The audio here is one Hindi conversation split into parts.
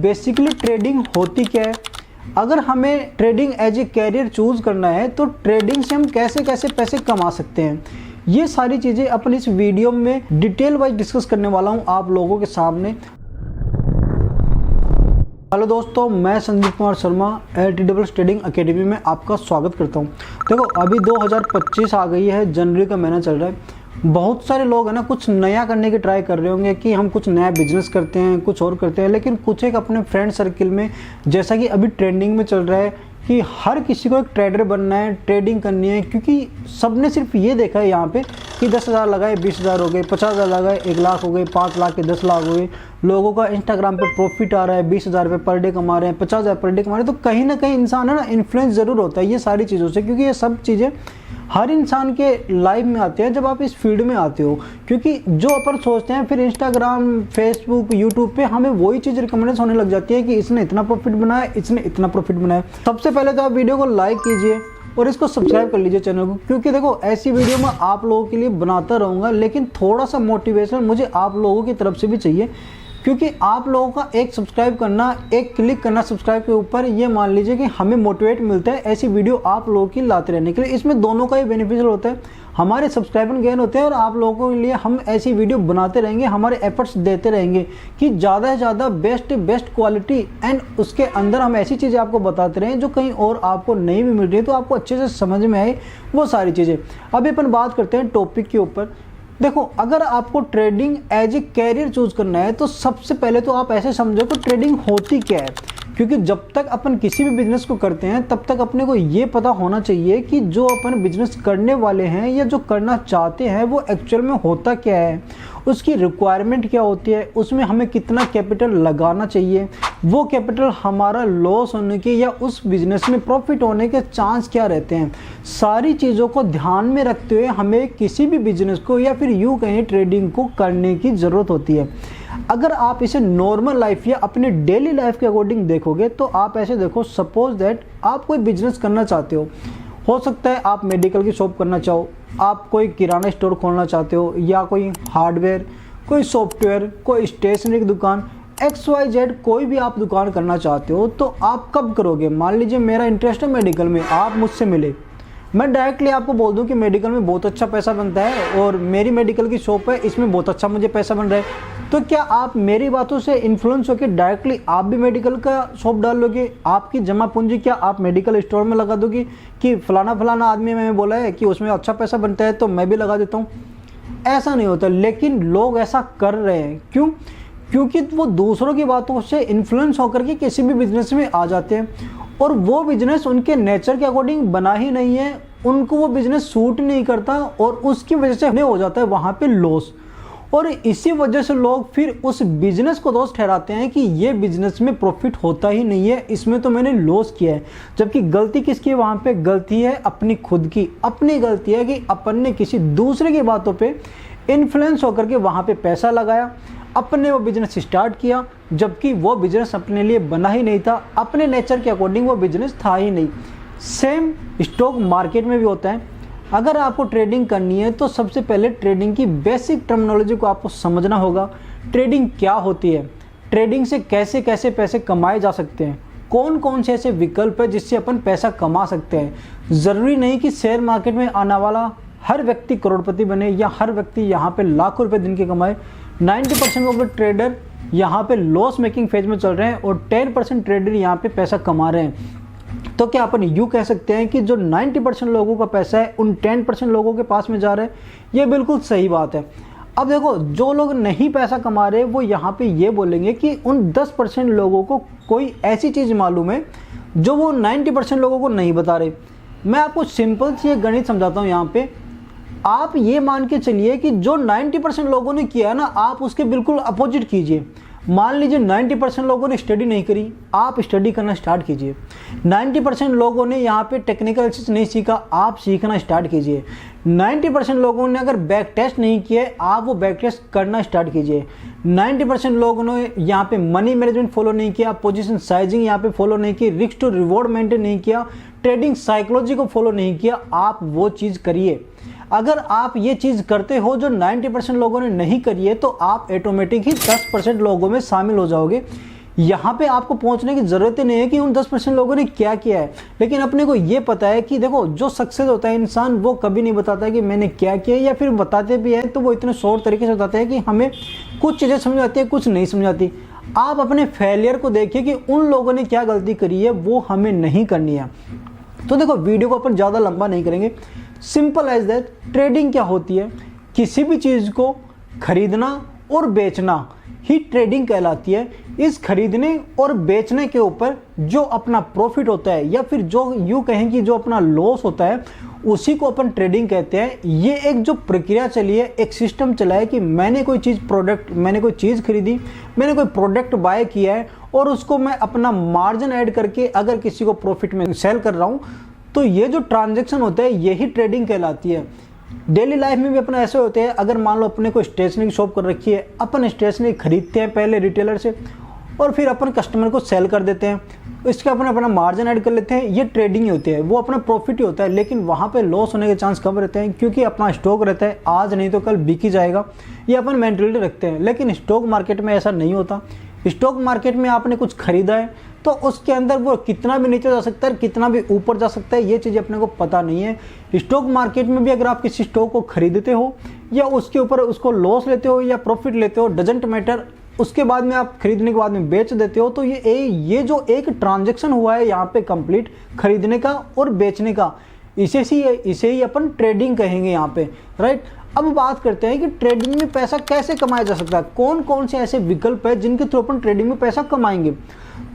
बेसिकली ट्रेडिंग होती क्या है? अगर हमें trading as a career choose करना है तो ट्रेडिंग से हम कैसे कैसे पैसे कमा सकते हैं, ये सारी चीज़ें अपन इस वीडियो में डिटेल वाइज डिस्कस करने वाला हूं आप लोगों के सामने। हेलो दोस्तों, मैं Sandeep Kumar Sharma LTSS trading academy में आपका स्वागत करता हूं। देखो, अभी 2025 आ गई है, जनवरी का महीना चल रहा है। बहुत सारे लोग है ना कुछ नया करने की ट्राई कर रहे होंगे कि हम कुछ नया बिजनेस करते हैं, कुछ और करते हैं, लेकिन कुछ एक अपने फ्रेंड सर्किल में, जैसा कि अभी ट्रेंडिंग में चल रहा है कि हर किसी को एक ट्रेडर बनना है, ट्रेडिंग करनी है, क्योंकि सबने सिर्फ ये देखा है यहाँ पे कि 10,000 लगाए 20,000 हो गए, 50,000 लगाए 1 लाख हो गए, 5 लाख के 10 लाख हो गए। लोगों का इंस्टाग्राम पे प्रॉफिट आ रहा है, 20,000 रुपये पर डे कमा रहे हैं, 50,000 पर डे कमा रहे हैं। तो कहीं ना कहीं इंसान है ना इन्फ्लुएंस ज़रूर होता है ये सारी चीज़ों से, क्योंकि ये सब चीज़ें हर इंसान के लाइफ में आती है जब आप इस फील्ड में आते हो। क्योंकि जो अपन सोचते हैं फिर इंस्टाग्राम, फेसबुक, यूट्यूब पे हमें वही चीज़ रिकमेंडेशन होने लग जाती है कि इसने इतना प्रॉफिट बनाया, इसने इतना प्रॉफिट बनाया। सबसे पहले तो आप वीडियो को लाइक कीजिए और इसको सब्सक्राइब कर लीजिए चैनल को, क्योंकि देखो ऐसी वीडियो मैं आप लोगों के लिए बनाता रहूँगा, लेकिन थोड़ा सा मोटिवेशन मुझे आप लोगों की तरफ से भी चाहिए, क्योंकि आप लोगों का एक सब्सक्राइब करना, एक क्लिक करना सब्सक्राइब के ऊपर, ये मान लीजिए कि हमें मोटिवेट मिलता है ऐसी वीडियो आप लोगों की लाते रहने के लिए। इसमें दोनों का ही बेनिफिशियल होता है, हमारे सब्सक्राइबर गेन होते हैं और आप लोगों के लिए हम ऐसी वीडियो बनाते रहेंगे, हमारे एफर्ट्स देते रहेंगे कि ज़्यादा से ज़्यादा बेस्ट क्वालिटी एंड उसके अंदर हम ऐसी चीज़ें आपको बताते रहें जो कहीं और आपको नहीं भी मिल रही है, तो आपको अच्छे से समझ में आए वो सारी चीज़ें। अभी अपन बात करते हैं टॉपिक के ऊपर। देखो, अगर आपको trading as a career choose करना है तो सबसे पहले तो आप ऐसे समझो कि ट्रेडिंग होती क्या है, क्योंकि जब तक अपन किसी भी बिजनेस को करते हैं तब तक अपने को ये पता होना चाहिए कि जो अपन बिजनेस करने वाले हैं या जो करना चाहते हैं वो एक्चुअल में होता क्या है, उसकी रिक्वायरमेंट क्या होती है, उसमें हमें कितना कैपिटल लगाना चाहिए, वो कैपिटल हमारा लॉस होने के या उस बिजनेस में प्रॉफिट होने के चांस क्या रहते हैं। सारी चीज़ों को ध्यान में रखते हुए हमें किसी भी बिजनेस को या फिर यूँ कहीं ट्रेडिंग को करने की ज़रूरत होती है। अगर आप इसे नॉर्मल लाइफ या अपने डेली लाइफ के अकॉर्डिंग देखोगे तो आप ऐसे देखो, सपोज दैट आप कोई बिजनेस करना चाहते हो सकता है आप मेडिकल की शॉप करना चाहो, आप कोई किराना स्टोर खोलना चाहते हो, या कोई हार्डवेयर, कोई सॉफ्टवेयर, कोई स्टेशनरी की दुकान, XYZ कोई भी आप दुकान करना चाहते हो, तो आप कब करोगे? मान लीजिए मेरा इंटरेस्ट है मेडिकल में, आप मुझसे मिले, मैं डायरेक्टली आपको बोल दूं कि मेडिकल में बहुत अच्छा पैसा बनता है और मेरी मेडिकल की शॉप है, इसमें बहुत अच्छा मुझे पैसा बन रहा है, तो क्या आप मेरी बातों से इन्फ्लुएंस होकर डायरेक्टली आप भी मेडिकल का शॉप डाल लोगे? आपकी जमा पूंजी क्या आप मेडिकल स्टोर में लगा दोगे कि फलाना आदमी मैंने बोला है कि उसमें अच्छा पैसा बनता है तो मैं भी लगा देता हूँ? ऐसा नहीं होता, लेकिन लोग ऐसा कर रहे हैं। क्यों? क्योंकि वो दूसरों की बातों से इन्फ्लुएंस होकर के किसी भी बिजनेस में आ जाते हैं और वो बिजनेस उनके नेचर के अकॉर्डिंग बना ही नहीं है, उनको वो बिजनेस सूट नहीं करता और उसकी वजह से उन्हें हो जाता है वहाँ पे लॉस। और इसी वजह से लोग फिर उस बिजनेस को दोष ठहराते हैं कि ये बिजनेस में प्रॉफिट होता ही नहीं है, इसमें तो मैंने लॉस किया है। जबकि गलती किसकी है वहाँ पे? गलती है अपनी खुद की। अपनी गलती है कि अपन ने किसी दूसरे की बातों पे इन्फ्लुएंस होकर के वहाँ पे पैसा लगाया, अपने वो बिजनेस स्टार्ट किया, जबकि वो बिजनेस अपने लिए बना ही नहीं था, अपने नेचर के अकॉर्डिंग वो बिजनेस था ही नहीं। सेम स्टॉक मार्केट में भी होता है। अगर आपको ट्रेडिंग करनी है तो सबसे पहले ट्रेडिंग की बेसिक टर्मिनोलॉजी को आपको समझना होगा। ट्रेडिंग क्या होती है, ट्रेडिंग से कैसे कैसे पैसे कमाए जा सकते हैं, कौन कौन से ऐसे विकल्प है जिससे अपन पैसा कमा सकते हैं। ज़रूरी नहीं कि शेयर मार्केट में आने वाला हर व्यक्ति करोड़पति बने या हर व्यक्ति यहाँ पे लाखों रुपए दिन के कमाए। 90% ऑफ द ट्रेडर यहाँ पे लॉस मेकिंग फेज में चल रहे हैं और 10% ट्रेडर यहाँ पे पैसा कमा रहे हैं। तो क्या अपन यूँ कह सकते हैं कि जो 90% लोगों का पैसा है उन 10% लोगों के पास में जा रहा है? ये बिल्कुल सही बात है। अब देखो, जो लोग नहीं पैसा कमा रहे वो यहाँ पे ये बोलेंगे कि उन 10% लोगों को कोई ऐसी चीज़ मालूम है जो वो 90% लोगों को नहीं बता रहे। मैं आपको सिंपल सी एक गणित समझाता हूँ यहाँ पे। आप ये मान के चलिए कि जो 90% लोगों ने किया ना, आप उसके बिल्कुल अपोजिट कीजिए। मान लीजिए 90% लोगों ने स्टडी नहीं करी, आप स्टडी करना स्टार्ट कीजिए। 90% लोगों ने यहाँ पे टेक्निकल चीज़ नहीं सीखा, आप सीखना स्टार्ट कीजिए। 90% लोगों ने अगर बैक टेस्ट नहीं किए, आप वो बैक टेस्ट करना स्टार्ट कीजिए। 90% लोगों ने यहाँ पे मनी मैनेजमेंट फॉलो नहीं किया, पोजीशन साइजिंग यहाँ पे फॉलो नहीं की, रिस्क टू रिवॉर्ड मेंटेन नहीं किया, ट्रेडिंग साइकोलॉजी को फॉलो नहीं किया, आप वो चीज़ करिए। अगर आप ये चीज़ करते हो जो 90% लोगों ने नहीं करी है, तो आप ऑटोमेटिक ही 10% लोगों में शामिल हो जाओगे। यहाँ पे आपको पहुँचने की ज़रूरत ही नहीं है कि उन 10% लोगों ने क्या किया है, लेकिन अपने को ये पता है कि देखो जो सक्सेस होता है इंसान वो कभी नहीं बताता है कि मैंने क्या किया, या फिर बताते भी हैं तो वो इतने शॉर्ट तरीके से बताते हैं कि हमें कुछ चीज़ें समझ आती है कुछ नहीं समझ आती। आप अपने फेलियर को देखिए कि उन लोगों ने क्या गलती करी है, वो हमें नहीं करनी है। तो देखो वीडियो को अपन ज़्यादा लंबा नहीं करेंगे, सिंपल एज दैट ट्रेडिंग क्या होती है, किसी भी चीज़ को खरीदना और बेचना ही ट्रेडिंग कहलाती है। इस खरीदने और बेचने के ऊपर जो अपना प्रॉफिट होता है या फिर जो यूँ कहें कि जो अपना लॉस होता है उसी को अपन ट्रेडिंग कहते हैं। ये एक जो प्रक्रिया चली है, एक सिस्टम चला है कि मैंने कोई चीज़ खरीदी, मैंने कोई प्रोडक्ट बाय किया है और उसको मैं अपना मार्जिन ऐड करके अगर किसी को प्रॉफिट में सेल कर रहा हूँ, तो ये जो ट्रांजैक्शन होता है यही ट्रेडिंग कहलाती है। डेली लाइफ में भी अपना ऐसे होते हैं, अगर मान लो अपने को स्टेशनरी की शॉप कर रखी है, अपन स्टेशनरी खरीदते हैं पहले रिटेलर से और फिर अपन कस्टमर को सेल कर देते हैं, इसका अपन अपना मार्जिन ऐड कर लेते हैं, ये ट्रेडिंग ही होती है, वो अपना प्रॉफिट ही होता है। लेकिन वहाँ पे लॉस होने के चांस कम रहते हैं क्योंकि अपना स्टॉक रहता है, आज नहीं तो कल बिक ही जाएगा, ये अपन मेंटलिटी रखते हैं। लेकिन स्टॉक मार्केट में ऐसा नहीं होता। स्टॉक मार्केट में आपने कुछ खरीदा है तो उसके अंदर वो कितना भी नीचे जा सकता है, कितना भी ऊपर जा सकता है, ये चीज़ अपने को पता नहीं है। स्टॉक मार्केट में भी अगर आप किसी स्टॉक को खरीदते हो या उसके ऊपर उसको लॉस लेते हो या प्रॉफिट लेते हो, डजेंट मैटर, उसके बाद में आप खरीदने के बाद में बेच देते हो, तो ये जो एक ट्रांजैक्शन हुआ है यहाँ पे कंप्लीट खरीदने का और बेचने का, इसे ही अपन ट्रेडिंग कहेंगे यहाँ पे, राइट। अब बात करते हैं कि ट्रेडिंग में पैसा कैसे कमाया जा सकता है, कौन कौन से ऐसे विकल्प है जिनके थ्रू अपन ट्रेडिंग में पैसा कमाएंगे।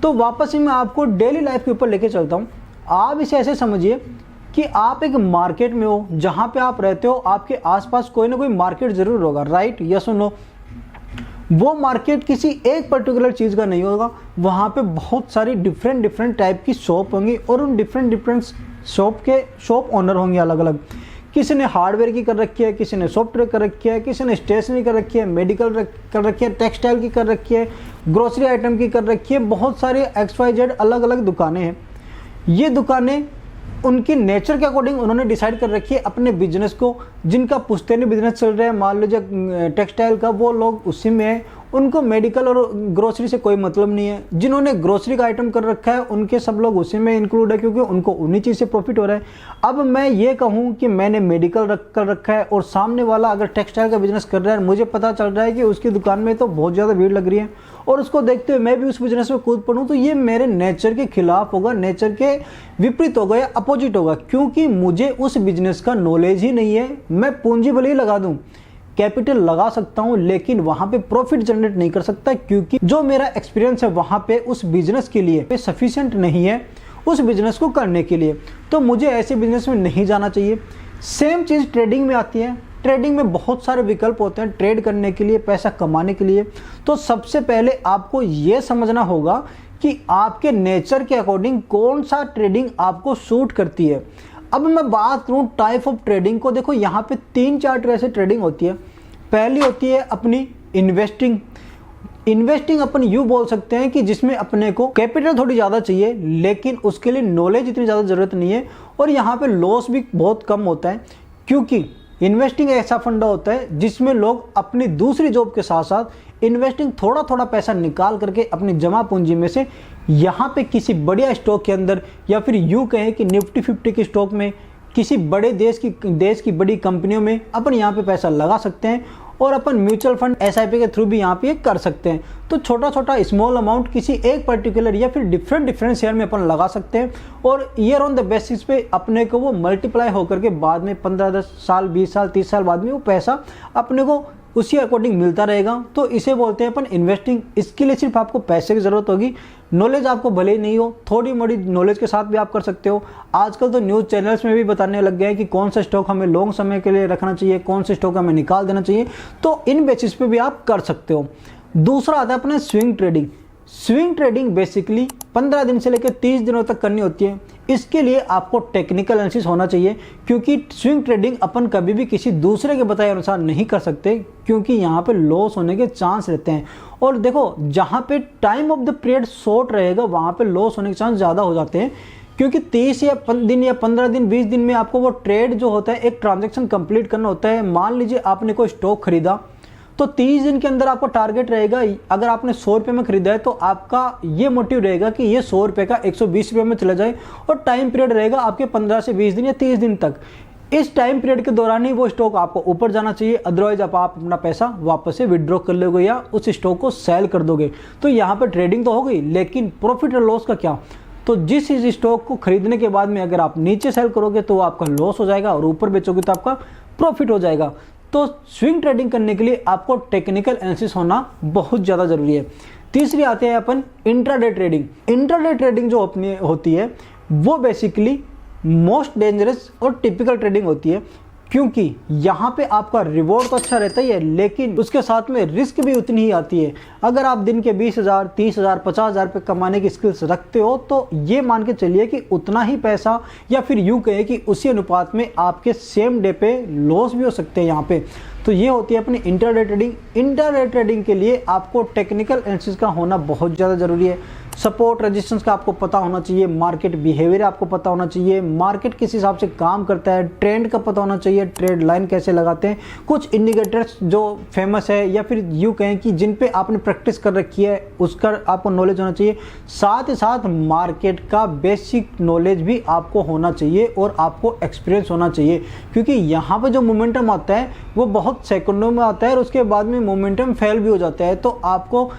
तो वापस ही मैं आपको डेली लाइफ के ऊपर लेके चलता हूँ। आप इसे ऐसे समझिए कि आप एक मार्केट में हो, जहाँ पे आप रहते हो आपके आसपास कोई ना कोई मार्केट जरूर होगा, राइट, यस और नो। वो मार्केट किसी एक पर्टिकुलर चीज़ का नहीं होगा, वहाँ पे बहुत सारी डिफरेंट टाइप की शॉप होंगी और उन डिफरेंट शॉप ओनर होंगे अलग अलग। किसी ने हार्डवेयर की कर रखी है, किसी ने सॉफ्टवेयर कर रखी है, किसी ने स्टेशनरी कर रखी है, मेडिकल कर रखी है, टेक्सटाइल की कर रखी है, ग्रोसरी आइटम की कर रखी है, बहुत सारे XYZ अलग अलग दुकानें हैं। ये दुकानें उनकी नेचर के अकॉर्डिंग उन्होंने डिसाइड कर रखी है अपने बिजनेस को। जिनका पुश्तैनी बिजनेस चल रहा है, मान लीजिए टेक्सटाइल का, वो लोग उसी में है, उनको मेडिकल और ग्रोसरी से कोई मतलब नहीं है। जिन्होंने ग्रोसरी का आइटम कर रखा है उनके सब लोग उसी में इंक्लूड है क्योंकि उनको उन्हीं चीज़ से प्रॉफिट हो रहा है। अब मैं ये कहूँ कि मैंने मेडिकल कर रखा है और सामने वाला अगर टेक्सटाइल का बिजनेस कर रहा है, मुझे पता चल रहा है कि उसकी दुकान में तो बहुत ज़्यादा भीड़ लग रही है और उसको देखते हुए मैं भी उस बिजनेस में कूद पड़ूँ, तो ये मेरे नेचर के खिलाफ होगा, नेचर के विपरीत होगा या अपोजिट होगा, क्योंकि मुझे उस बिजनेस का नॉलेज ही नहीं है। मैं पूंजी भले ही लगा दूँ, कैपिटल लगा सकता हूं, लेकिन वहां पे प्रॉफिट जनरेट नहीं कर सकता क्योंकि जो मेरा एक्सपीरियंस है वहां पे उस बिजनेस के लिए सफिशिएंट नहीं है उस बिजनेस को करने के लिए, तो मुझे ऐसे बिजनेस में नहीं जाना चाहिए। सेम चीज़ ट्रेडिंग में आती है। ट्रेडिंग में बहुत सारे विकल्प होते हैं ट्रेड करने के लिए, पैसा कमाने के लिए। तो सबसे पहले आपको ये समझना होगा कि आपके नेचर के अकॉर्डिंग कौन सा ट्रेडिंग आपको सूट करती है। अब मैं बात करूँ टाइप ऑफ ट्रेडिंग को, देखो यहाँ पे 3-4 तरह से ट्रेडिंग होती है। पहली होती है अपनी इन्वेस्टिंग। इन्वेस्टिंग अपन यूँ बोल सकते हैं कि जिसमें अपने को कैपिटल थोड़ी ज़्यादा चाहिए लेकिन उसके लिए नॉलेज इतनी ज़्यादा ज़रूरत नहीं है और यहाँ पे लॉस भी बहुत कम होता है, क्योंकि इन्वेस्टिंग ऐसा फंडा होता है जिसमें लोग अपनी दूसरी जॉब के साथ साथ इन्वेस्टिंग थोड़ा थोड़ा पैसा निकाल करके अपनी जमा पूंजी में से यहाँ पे किसी बढ़िया स्टॉक के अंदर या फिर यूँ कहें कि निफ्टी 50 के स्टॉक में, किसी बड़े देश की बड़ी कंपनियों में अपन यहाँ पे पैसा लगा सकते हैं और अपन म्यूचुअल फंड SIP के थ्रू भी यहाँ पे कर सकते हैं। तो छोटा छोटा स्मॉल अमाउंट किसी एक पर्टिकुलर या फिर डिफरेंट शेयर में अपन लगा सकते हैं और ईयर ऑन द बेसिस पे अपने को वो मल्टीप्लाई होकर के बाद में 15-10 साल 20 साल 30 साल बाद में वो पैसा अपने को उसी अकॉर्डिंग मिलता रहेगा। तो इसे बोलते हैं अपन इन्वेस्टिंग। इसके लिए सिर्फ आपको पैसे की ज़रूरत होगी, नॉलेज आपको भले ही नहीं हो, थोड़ी मोड़ी नॉलेज के साथ भी आप कर सकते हो। आजकल तो न्यूज़ चैनल्स में भी बताने लग गए हैं कि कौन सा स्टॉक हमें लॉन्ग समय के लिए रखना चाहिए, कौन से स्टॉक हमें निकाल देना चाहिए, तो इन बेसिस पे भी आप कर सकते हो। दूसरा आता है अपना swing trading. Swing trading basically 15 दिन से लेकर 30 दिनों तक करनी होती है। इसके लिए आपको टेक्निकल एनालिसिस होना चाहिए, क्योंकि स्विंग ट्रेडिंग अपन कभी भी किसी दूसरे के बताए अनुसार नहीं कर सकते, क्योंकि यहाँ पे लॉस होने के चांस रहते हैं। और देखो जहाँ पे time of the period short रहेगा वहाँ पे लॉस होने के चांस ज़्यादा हो जाते हैं, क्योंकि 30 दिन या 15 दिन 20 दिन में आपको वो ट्रेड जो होता है एक ट्रांजेक्शन कंप्लीट करना होता है। मान लीजिए आपने कोई स्टॉक खरीदा तो 30 दिन के अंदर आपका टारगेट रहेगा, अगर आपने 100 रुपये में खरीदा है तो आपका ये मोटिव रहेगा कि ये 100 रुपये का 120 रुपये में चला जाए, और टाइम पीरियड रहेगा आपके 15 से 20 दिन या 30 दिन तक। इस टाइम पीरियड के दौरान ही वो स्टॉक आपको ऊपर जाना चाहिए, अदरवाइज आप अपना पैसा वापस से विड्रॉ कर लोगे या उस स्टॉक को सेल कर दोगे। तो यहाँ पर ट्रेडिंग तो हो गई, लेकिन प्रॉफिट और लॉस का क्या? तो जिस इस स्टॉक को खरीदने के बाद में अगर आप नीचे सेल करोगे तो आपका लॉस हो जाएगा, और ऊपर बेचोगे तो आपका प्रॉफिट हो जाएगा। तो स्विंग ट्रेडिंग करने के लिए आपको टेक्निकल एनालिसिस होना बहुत ज़्यादा ज़रूरी है। तीसरी आते हैं अपन इंट्राडे ट्रेडिंग। इंट्राडे ट्रेडिंग जो अपनी होती है वो बेसिकली मोस्ट डेंजरस और टिपिकल ट्रेडिंग होती है, क्योंकि यहाँ पे आपका रिवॉर्ड तो अच्छा रहता ही है, लेकिन उसके साथ में रिस्क भी उतनी ही आती है। अगर आप दिन के 20,000, 30,000, 50,000 रुपये कमाने की स्किल्स रखते हो तो ये मान के चलिए कि उतना ही पैसा, या फिर यूँ कहें कि उसी अनुपात में आपके सेम डे पे लॉस भी हो सकते हैं यहाँ पे। तो ये होती है अपनी इंट्राडे ट्रेडिंग। इंट्राडे ट्रेडिंग के लिए आपको टेक्निकल एनालिसिस का होना बहुत ज़्यादा ज़रूरी है। सपोर्ट रेजिस्टेंस का आपको पता होना चाहिए, मार्केट बिहेवियर आपको पता होना चाहिए, मार्केट किस हिसाब से काम करता है, ट्रेंड का पता होना चाहिए, ट्रेड लाइन कैसे लगाते हैं, कुछ इंडिकेटर्स जो फेमस है या फिर यूँ कहें कि जिन पे आपने प्रैक्टिस कर रखी है उसका आपको नॉलेज होना चाहिए। साथ ही साथ मार्केट का बेसिक नॉलेज भी आपको होना चाहिए और आपको एक्सपीरियंस होना चाहिए, क्योंकि यहाँ पर जो मोमेंटम आता है वो बहुत सेकंडों में आता है और उसके बाद में मोमेंटम फेल भी हो जाता है। तो आपको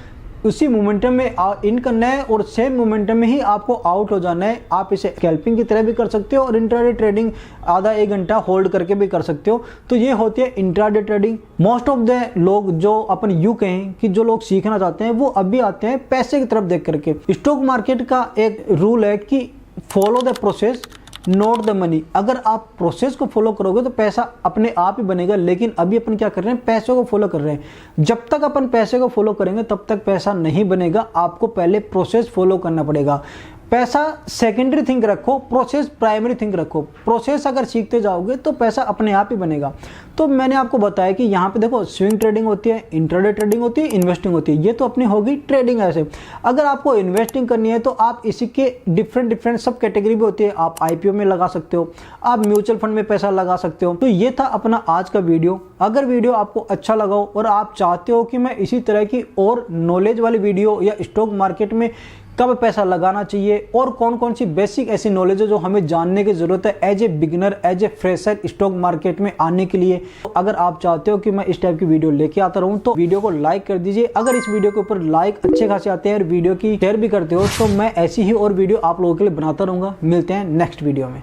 उसी मोमेंटम में इन करना है और सेम मोमेंटम में ही आपको आउट हो जाना है। आप इसे स्कैल्पिंग की तरह भी कर सकते हो और इंट्राडे ट्रेडिंग आधा 1 घंटा होल्ड करके भी कर सकते हो। तो ये होती है intraday trading. Most of the लोग जो अपन यूँ कहें कि जो लोग सीखना चाहते हैं वो अभी आते हैं पैसे की तरफ देख करके। स्टॉक मार्केट का एक रूल है कि follow the process note the money. अगर आप प्रोसेस को फॉलो करोगे तो पैसा अपने आप ही बनेगा, लेकिन अभी अपन क्या कर रहे हैं, पैसे को फॉलो कर रहे हैं। जब तक अपन पैसे को फॉलो करेंगे तब तक पैसा नहीं बनेगा, आपको पहले प्रोसेस फॉलो करना पड़ेगा। पैसा सेकेंडरी थिंग रखो, प्रोसेस प्राइमरी थिंग रखो। प्रोसेस अगर सीखते जाओगे तो पैसा अपने आप ही बनेगा। तो मैंने आपको बताया कि यहाँ पे देखो स्विंग ट्रेडिंग होती है, इंट्राडे ट्रेडिंग होती है, इन्वेस्टिंग होती है। ये तो अपनी होगी ट्रेडिंग। ऐसे अगर आपको इन्वेस्टिंग करनी है तो आप इसी के डिफरेंट सब कैटेगरी भी होती है। आप IPO में लगा सकते हो, आप म्यूचुअल फंड में पैसा लगा सकते हो। तो ये था अपना आज का वीडियो। अगर वीडियो आपको अच्छा लगा हो और आप चाहते हो कि मैं इसी तरह की और नॉलेज वाली वीडियो या स्टॉक मार्केट में कब पैसा लगाना चाहिए और कौन कौन सी बेसिक ऐसी नॉलेज है जो हमें जानने की जरूरत है as a beginner, as a fresher stock market में आने के लिए, तो अगर आप चाहते हो कि मैं इस टाइप की वीडियो लेके आता रहूं तो वीडियो को लाइक कर दीजिए। अगर इस वीडियो के ऊपर लाइक अच्छे खासे आते हैं और वीडियो की शेयर भी करते हो तो मैं ऐसी ही और वीडियो आप लोगों के लिए बनाता रहूंगा। मिलते हैं नेक्स्ट वीडियो में।